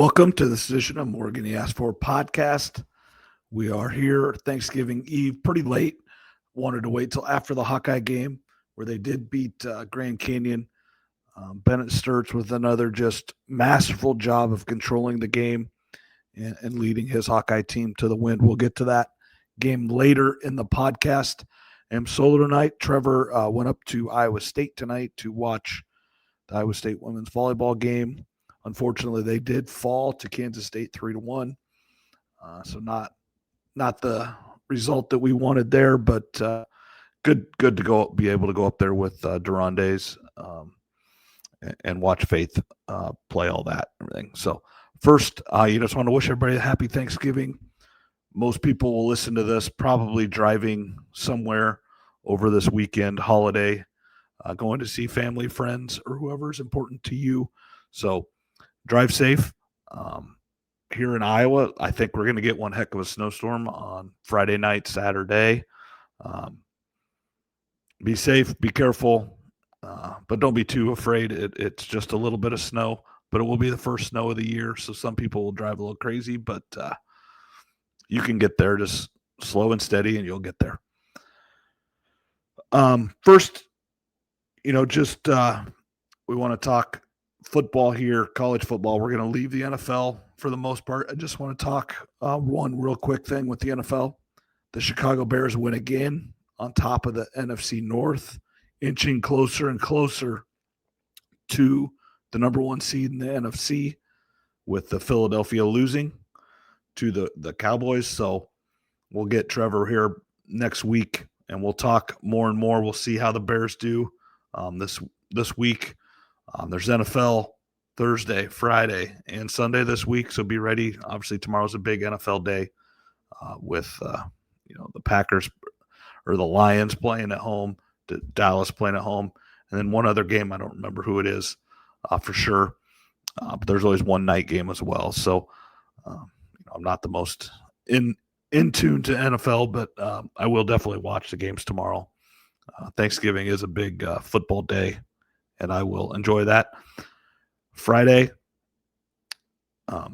Welcome to this edition of Morgan He Asked For podcast. We are here Thanksgiving Eve, pretty late. Wanted to wait till after the Hawkeye game where they did beat Grand Canyon. Bennett Sturts with another just masterful job of controlling the game and leading his Hawkeye team to the win. We'll get to that game later in the podcast. I'm solo tonight. Trevor went up to Iowa State tonight to watch the Iowa State women's volleyball game. Unfortunately, they did fall to Kansas State 3-1. So not the result that we wanted there, but good to be able to go up there with Durandes and watch Faith play all that everything. So first, you just want to wish everybody a happy Thanksgiving. Most people will listen to this probably driving somewhere over this weekend holiday, going to see family, friends, or whoever is important to you. So drive safe. Here in Iowa, I think we're going to get one heck of a snowstorm on Friday night, Saturday. Be safe, be careful, but don't be too afraid. It's just a little bit of snow, but it will be the first snow of the year, so some people will drive a little crazy, but you can get there just slow and steady, and you'll get there. First, we want to talk football here, college football. We're going to leave the NFL for the most part. I just want to talk one real quick thing with the NFL. The Chicago Bears win again on top of the NFC North, inching closer and closer to the number one seed in the NFC, with the Philadelphia losing to the Cowboys. So we'll get Trevor here next week, and we'll talk more and more. We'll see how the Bears do this week. There's NFL Thursday, Friday, and Sunday this week, so be ready. Obviously, tomorrow's a big NFL day with the Packers or the Lions playing at home, Dallas playing at home, and then one other game. I don't remember who it is for sure, but there's always one night game as well. So I'm not the most in tune to NFL, but I will definitely watch the games tomorrow. Thanksgiving is a big football day, and I will enjoy that. Friday, I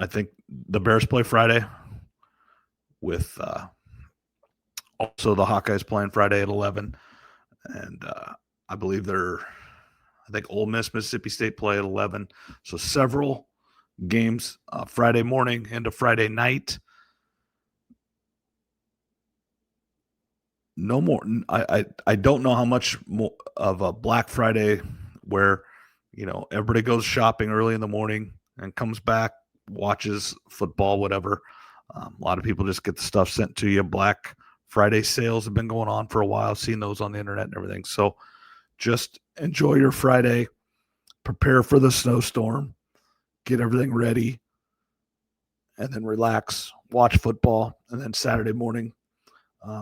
think the Bears play Friday with also the Hawkeyes playing Friday at 11. And I believe Ole Miss, Mississippi State play at 11. So several games Friday morning into Friday night. No more. I don't know how much more of a Black Friday where, everybody goes shopping early in the morning and comes back, watches football, whatever. A lot of people just get the stuff sent to you. Black Friday sales have been going on for a while. I've seen those on the internet and everything. So just enjoy your Friday, prepare for the snowstorm, get everything ready, and then relax, watch football. And then Saturday morning,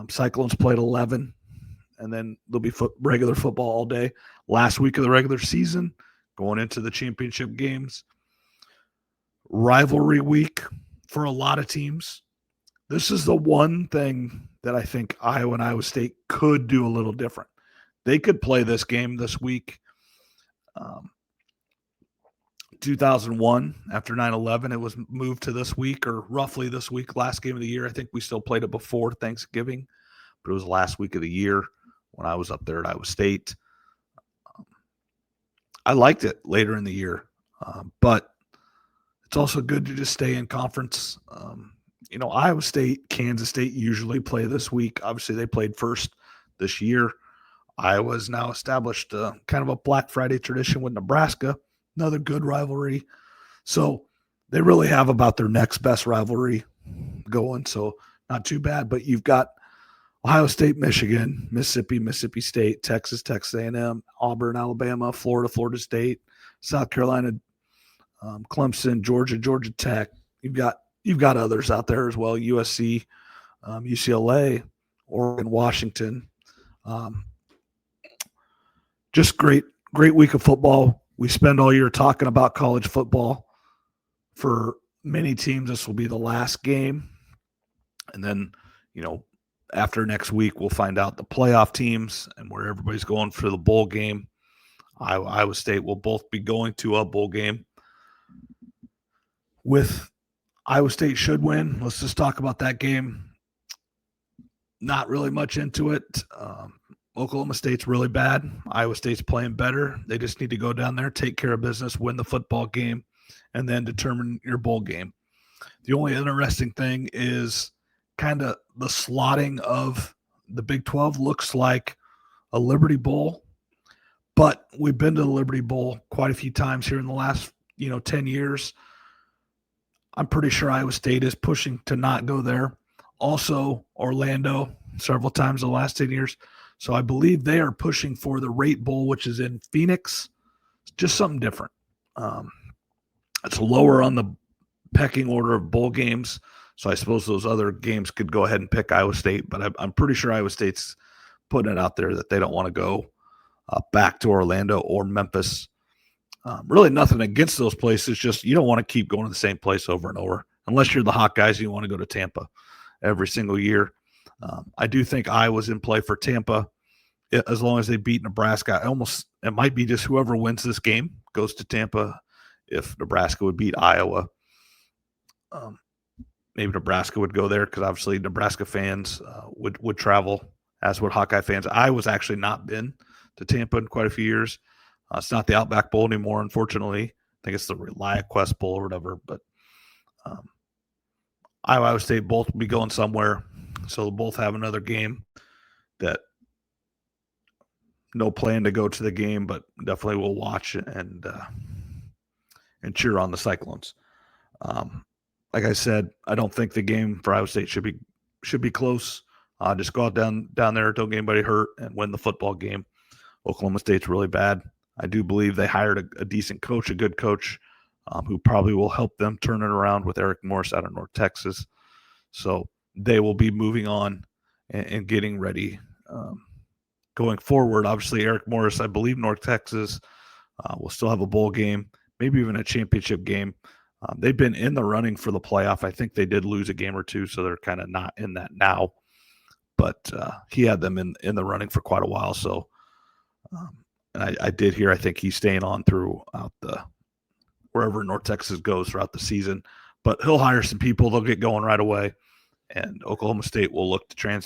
Cyclones play at 11, and then there'll be regular football all day. Last week of the regular season, going into the championship games. Rivalry week for a lot of teams. This is the one thing that I think Iowa and Iowa State could do a little different. They could play this game this week. 2001, after 9/11, it was moved to this week, or roughly this week, last game of the year. I think we still played it before Thanksgiving, but it was last week of the year when I was up there at Iowa State. I liked it later in the year, but it's also good to just stay in conference. Iowa State, Kansas State usually play this week. Obviously, they played first this year. Iowa's now established kind of a Black Friday tradition with Nebraska, another good rivalry. So they really have about their next best rivalry going, so not too bad. But you've got Ohio State, Michigan, Mississippi State, Texas A&M, Auburn, Alabama, Florida State, South Carolina, Clemson, Georgia Tech. You've got others out there as well, USC, UCLA, Oregon, Washington. Just great week of football. We spend all year talking about college football. For many teams, this will be the last game. And then, after next week, we'll find out the playoff teams and where everybody's going for the bowl game. Iowa State will both be going to a bowl game. with Iowa State should win. Let's just talk about that game. Not really much into it. Oklahoma State's really bad. Iowa State's playing better. They just need to go down there, take care of business, win the football game, and then determine your bowl game. The only interesting thing is kind of the slotting of the Big 12 looks like a Liberty Bowl, but we've been to the Liberty Bowl quite a few times here in the last, 10 years. I'm pretty sure Iowa State is pushing to not go there. Also, Orlando several times the last 10 years. So I believe they are pushing for the Rate Bowl, which is in Phoenix. It's just something different. It's lower on the pecking order of bowl games. So I suppose those other games could go ahead and pick Iowa State, but I'm pretty sure Iowa State's putting it out there that they don't want to go back to Orlando or Memphis. Really nothing against those places, just you don't want to keep going to the same place over and over unless you're the Hawkeyes and you want to go to Tampa every single year. I do think Iowa's in play for Tampa as long as they beat Nebraska. It might be just whoever wins this game goes to Tampa. If Nebraska would beat Iowa, maybe Nebraska would go there because obviously Nebraska fans would travel, as would Hawkeye fans. Iowa's actually not been to Tampa in quite a few years. It's not the Outback Bowl anymore, unfortunately. I think it's the ReliaQuest Bowl or whatever. But Iowa State both will be going somewhere. So they'll both have another game that no plan to go to the game, but definitely will watch and cheer on the Cyclones. Like I said, I don't think the game for Iowa State should be close. Just go out down there, don't get anybody hurt, and win the football game. Oklahoma State's really bad. I do believe they hired a decent coach, a good coach, who probably will help them turn it around with Eric Morris out of North Texas. So they will be moving on and getting ready going forward. Obviously, Eric Morris, I believe North Texas will still have a bowl game, maybe even a championship game. They've been in the running for the playoff. I think they did lose a game or two, so they're kind of not in that now. But he had them in the running for quite a while. So, and I did hear, I think he's staying on throughout wherever North Texas goes throughout the season. But he'll hire some people. They'll get going right away. And Oklahoma State will look to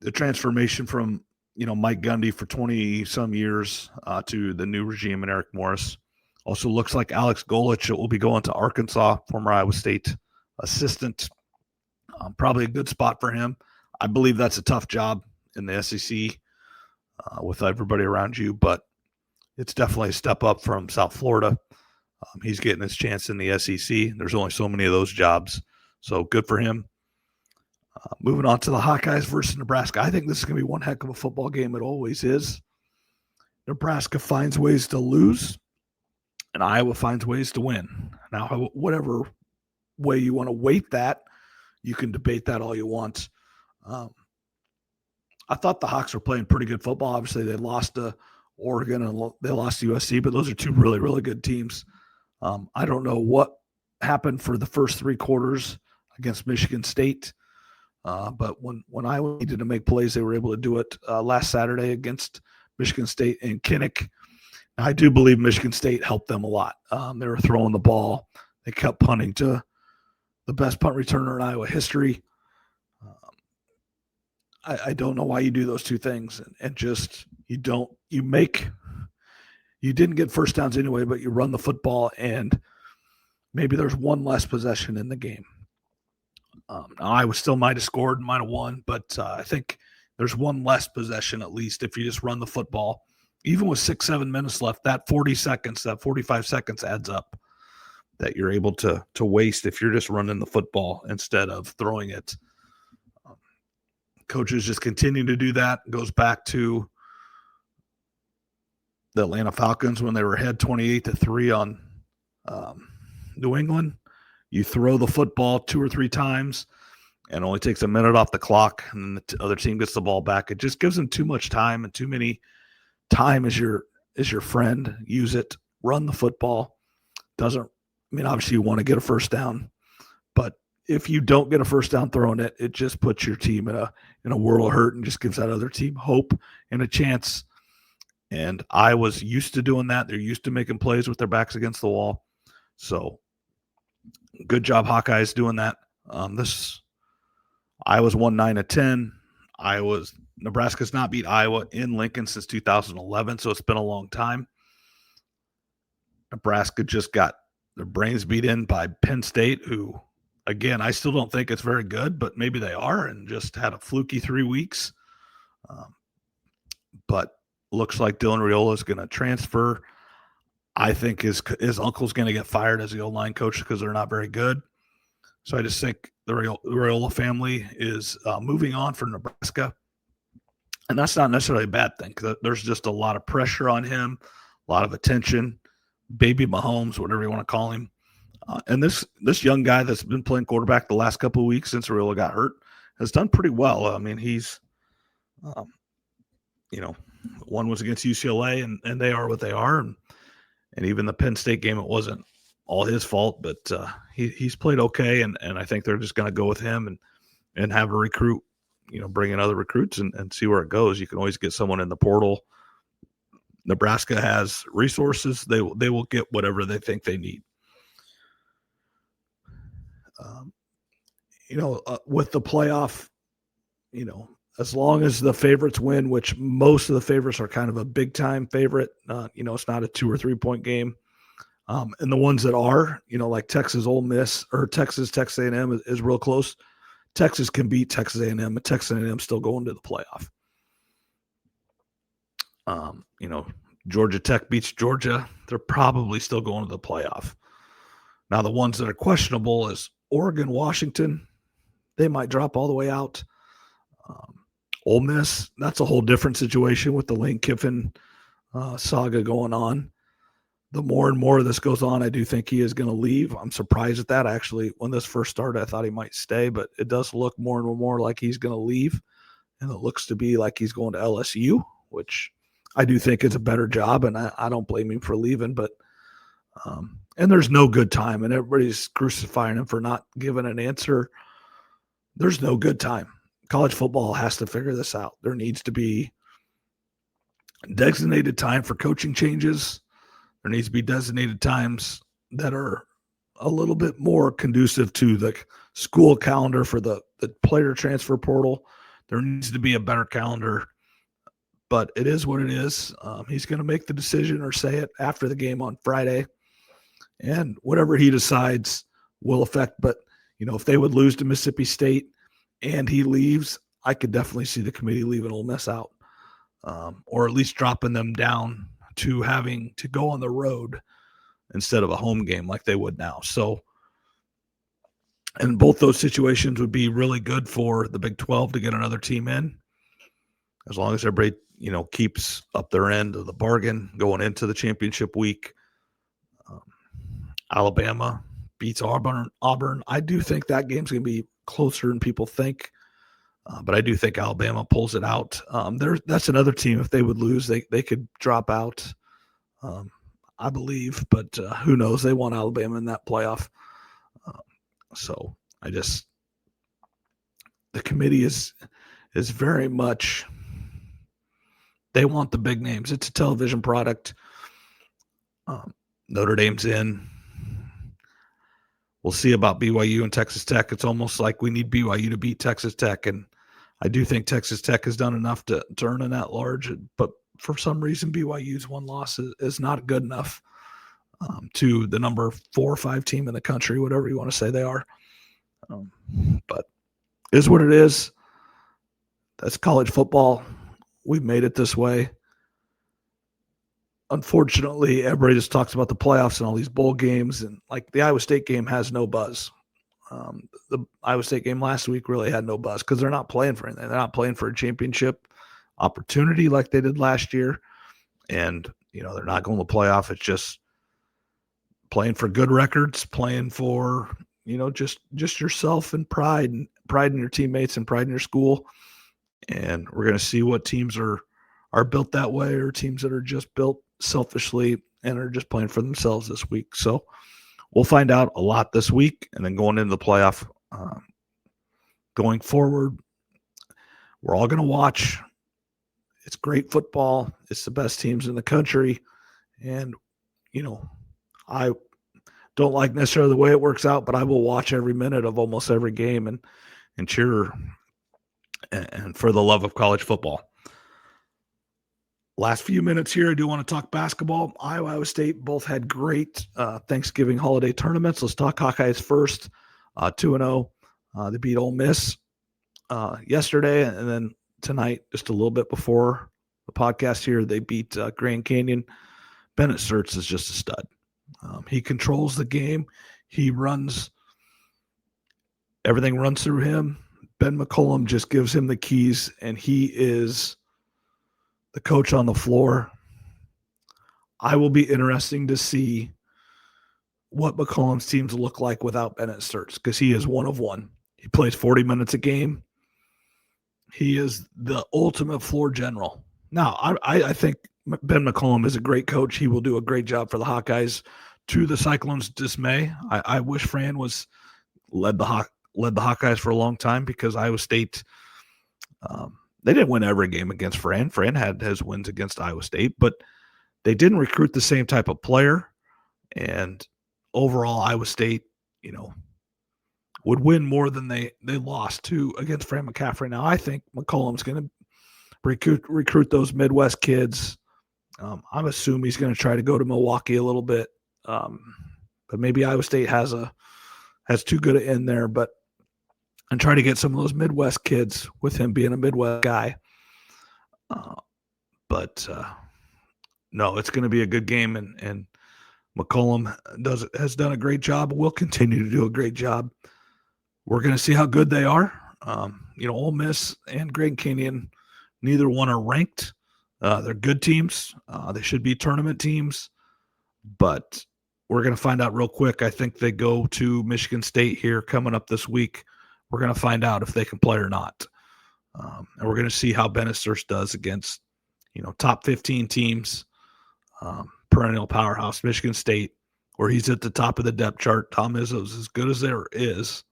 the transformation from, Mike Gundy for 20-some years to the new regime and Eric Morris. Also looks like Alex Golich will be going to Arkansas, former Iowa State assistant. Probably a good spot for him. I believe that's a tough job in the SEC with everybody around you, but it's definitely a step up from South Florida. He's getting his chance in the SEC. There's only so many of those jobs, so good for him. Moving on to the Hawkeyes versus Nebraska. I think this is going to be one heck of a football game. It always is. Nebraska finds ways to lose, and Iowa finds ways to win. Now, whatever way you want to weight that, you can debate that all you want. I thought the Hawks were playing pretty good football. Obviously, they lost to Oregon and they lost to USC, but those are two really, really good teams. I don't know what happened for the first three quarters against Michigan State, but when Iowa needed to make plays, they were able to do it last Saturday against Michigan State and Kinnick. I do believe Michigan State helped them a lot. They were throwing the ball. They kept punting to the best punt returner in Iowa history. I don't know why you do those two things and just you didn't get first downs anyway, but you run the football and maybe there's one less possession in the game. Iowa still might have scored, might have won, but I think there's one less possession at least if you just run the football. Even with 6-7 minutes left, that 45 seconds adds up that you're able to waste if you're just running the football instead of throwing it. Coaches just continue to do that. It goes back to the Atlanta Falcons when they were ahead 28-3 on New England. You throw the football 2 or 3 times and it only takes a minute off the clock, and then the other team gets the ball back. It just gives them too much time, and too many time is your friend. Use it. Run the football. Obviously you want to get a first down, but if you don't get a first down throwing it, it just puts your team in a world of hurt and just gives that other team hope and a chance. And Iowa's used to doing that. They're used to making plays with their backs against the wall. So Good job, Hawkeyes, doing that. Iowa's won 9 of 10. Nebraska's not beat Iowa in Lincoln since 2011, so it's been a long time. Nebraska just got their brains beat in by Penn State, who, again, I still don't think it's very good, but maybe they are, and just had a fluky 3 weeks. But looks like Dylan Raiola is going to transfer. I think his uncle's going to get fired as the O-line coach because they're not very good. So I just think the Raiola family is moving on for Nebraska. And that's not necessarily a bad thing because there's just a lot of pressure on him, a lot of attention, baby Mahomes, whatever you want to call him. And this young guy that's been playing quarterback the last couple of weeks since Raiola got hurt has done pretty well. I mean, he's, one was against UCLA, and they are what they are. And even the Penn State game, it wasn't all his fault, but he's played okay. And I think they're just going to go with him and have a recruit, bring in other recruits and see where it goes. You can always get someone in the portal. Nebraska has resources. They will get whatever they think they need. With the playoff, as long as the favorites win, which most of the favorites are kind of a big time favorite, it's not a 2 or 3 point game. And the ones that are, like Texas Ole Miss or Texas A&M is real close. Texas can beat Texas A&M, and Texas A&M still going to the playoff. Georgia Tech beats Georgia. They're probably still going to the playoff. Now, the ones that are questionable is Oregon, Washington. They might drop all the way out. Ole Miss, that's a whole different situation with the Lane Kiffin saga going on. The more and more this goes on, I do think he is going to leave. I'm surprised at that. Actually, when this first started, I thought he might stay, but it does look more and more like he's going to leave. And it looks to be like he's going to LSU, which I do think is a better job, and I don't blame him for leaving. But and there's no good time, and everybody's crucifying him for not giving an answer. There's no good time. College football has to figure this out. There needs to be designated time for coaching changes. There needs to be designated times that are a little bit more conducive to the school calendar for the player transfer portal. There needs to be a better calendar, but it is what it is. He's going to make the decision or say it after the game on Friday, and whatever he decides will affect. But, if they would lose to Mississippi State and he leaves, I could definitely see the committee leaving Ole Miss out, or at least dropping them down to having to go on the road instead of a home game like they would now. So, and both those situations would be really good for the Big 12 to get another team in, as long as everybody, keeps up their end of the bargain going into the championship week. Alabama beats Auburn. I do think that game's going to be closer than people think. But I do think Alabama pulls it out. That's another team. If they would lose, they could drop out, I believe. But who knows? They want Alabama in that playoff. So the committee is very much, they want the big names. It's a television product. Notre Dame's in. We'll see about BYU and Texas Tech. It's almost like we need BYU to beat Texas Tech, and I do think Texas Tech has done enough to earn in that large, but for some reason BYU's one loss is not good enough to the number 4 or 5 team in the country, whatever you want to say they are. But it is what it is. That's college football. We've made it this way. Unfortunately, everybody just talks about the playoffs and all these bowl games, and like the Iowa State game has no buzz. The Iowa State game last week really had no buzz because they're not playing for anything. They're not playing for a championship opportunity like they did last year. And, they're not going to the playoff. It's just playing for good records, playing for, just yourself and pride in your teammates and pride in your school. And we're going to see what teams are built that way, or teams that are just built selfishly and are just playing for themselves this week. So we'll find out a lot this week, and then going into the playoff, going forward, we're all going to watch. It's great football. It's the best teams in the country. And, don't like necessarily the way it works out, but I will watch every minute of almost every game and cheer and for the love of college football. Last few minutes here, I do want to talk basketball. Iowa State both had great Thanksgiving holiday tournaments. Let's talk Hawkeyes first. 2-0. They beat Ole Miss yesterday, and then tonight, just a little bit before the podcast here, they beat Grand Canyon. Bennett Sturts is just a stud. He controls the game. He runs. Everything runs through him. Ben McCollum just gives him the keys, and he is the coach on the floor. I will be interesting to see what McCollum's teams look like without Bennett Sturts, because he is one of one. He plays 40 minutes a game. He is the ultimate floor general. Now, I think Ben McCollum is a great coach. He will do a great job for the Hawkeyes, to the Cyclones' dismay. I wish Fran was led the Hawkeyes for a long time, because Iowa State they didn't win every game against Fran. Fran had his wins against Iowa State, but they didn't recruit the same type of player. And overall, Iowa State, would win more than they lost to against Fran McCaffrey. Now, I think McCollum's going to recruit those Midwest kids. I'm assuming he's going to try to go to Milwaukee a little bit, but maybe Iowa State has too good an end there. But and try to get some of those Midwest kids with him being a Midwest guy. But no, it's going to be a good game, and McCollum has done a great job. Will continue to do a great job. We're going to see how good they are. Ole Miss and Grand Canyon, neither one are ranked. They're good teams. They should be tournament teams, but we're going to find out real quick. I think they go to Michigan State here coming up this week. We're going to find out if they can play or not. And we're going to see how Bennett Sturts does against, top 15 teams, perennial powerhouse, Michigan State, where he's at the top of the depth chart. Tom Izzo's as good as there is,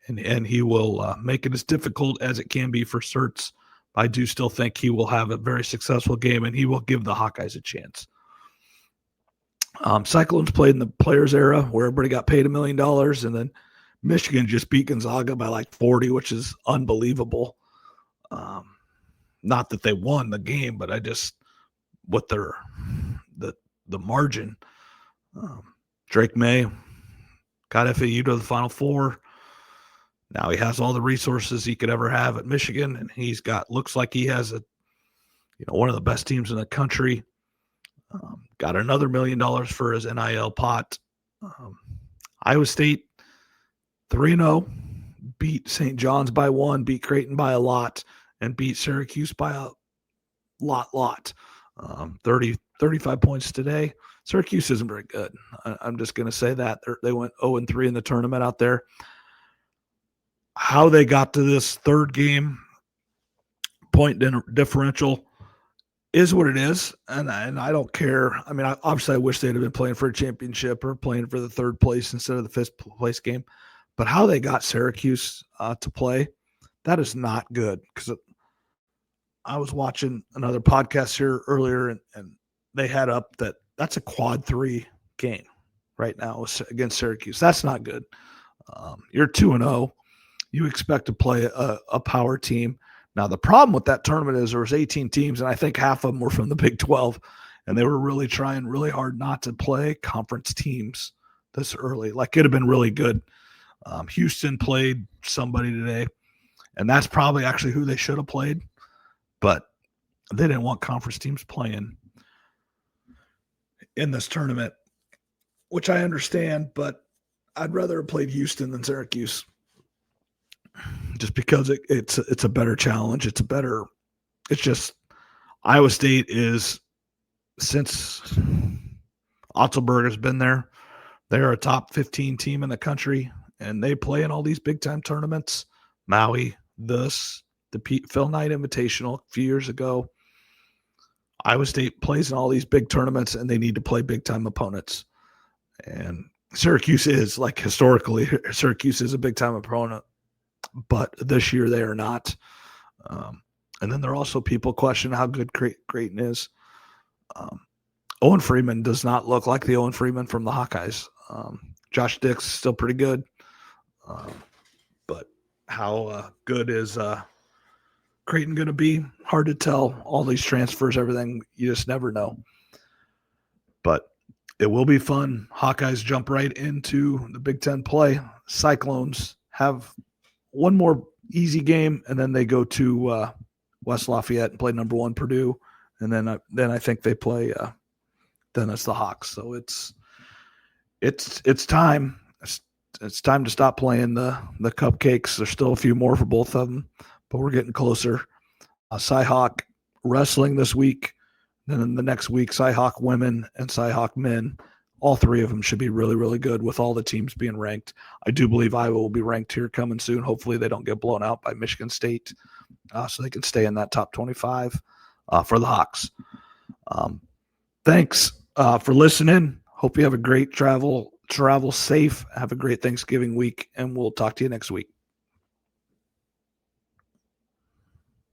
and he will make it as difficult as it can be for Sturts. I do still think he will have a very successful game, and he will give the Hawkeyes a chance. Cyclones played in the Players era, where everybody got paid $1 million, and then Michigan just beat Gonzaga by like 40, which is unbelievable. Not that they won the game, but what the margin. Drake May got FAU to the Final Four. Now he has all the resources he could ever have at Michigan, and looks like he has one of the best teams in the country. Got another $1 million for his NIL pot. Iowa State 3-0, beat St. John's by 1, beat Creighton by a lot, and beat Syracuse by a lot. 35 points today. Syracuse isn't very good. I'm just going to say that. They went 0-3 in the tournament out there. How they got to this third game point differential is what it is, and I don't care. I mean, obviously I wish they'd have been playing for a championship or playing for the third place instead of the fifth place game. But how they got Syracuse to play, that is not good, because I was watching another podcast here earlier, and they had up that's a quad 3 game right now against Syracuse. That's not good. You're 2-0. You expect to play a power team. Now, the problem with that tournament is there was 18 teams, and I think half of them were from the Big 12, and they were really trying really hard not to play conference teams this early. Like, it'd have been really good. Houston played somebody today, and that's probably actually who they should have played, but they didn't want conference teams playing in this tournament, which I understand, but I'd rather have played Houston than Syracuse, just because it's a better challenge. It's just Iowa State is, since Otzelberg has been there, they're a top 15 team in the country, and they play in all these big time tournaments. Maui, the Phil Knight Invitational a few years ago. Iowa State plays in all these big tournaments, and they need to play big time opponents. And Syracuse is, like, historically, Syracuse is a big time opponent, but this year they are not. And then there are also people question how good Creighton is. Owen Freeman does not look like the Owen Freeman from the Hawkeyes. Josh Dix is still pretty good. But how good is Creighton going to be? Hard to tell. All these transfers, everything, you just never know. But it will be fun. Hawkeyes jump right into the Big Ten play. Cyclones have one more easy game, and then they go to West Lafayette and play number 1 Purdue, and then I think they play. Then it's the Hawks. So it's time. It's time to stop playing the cupcakes. There's still a few more for both of them, but we're getting closer. Cyhawk wrestling this week. Then in the next week, Cyhawk women and Cyhawk men. All 3 of them should be really, really good with all the teams being ranked. I do believe Iowa will be ranked here coming soon. Hopefully they don't get blown out by Michigan State, so they can stay in that top 25 for the Hawks. Thanks for listening. Hope you have a great travel safe. Have a great Thanksgiving week, and we'll talk to you next week.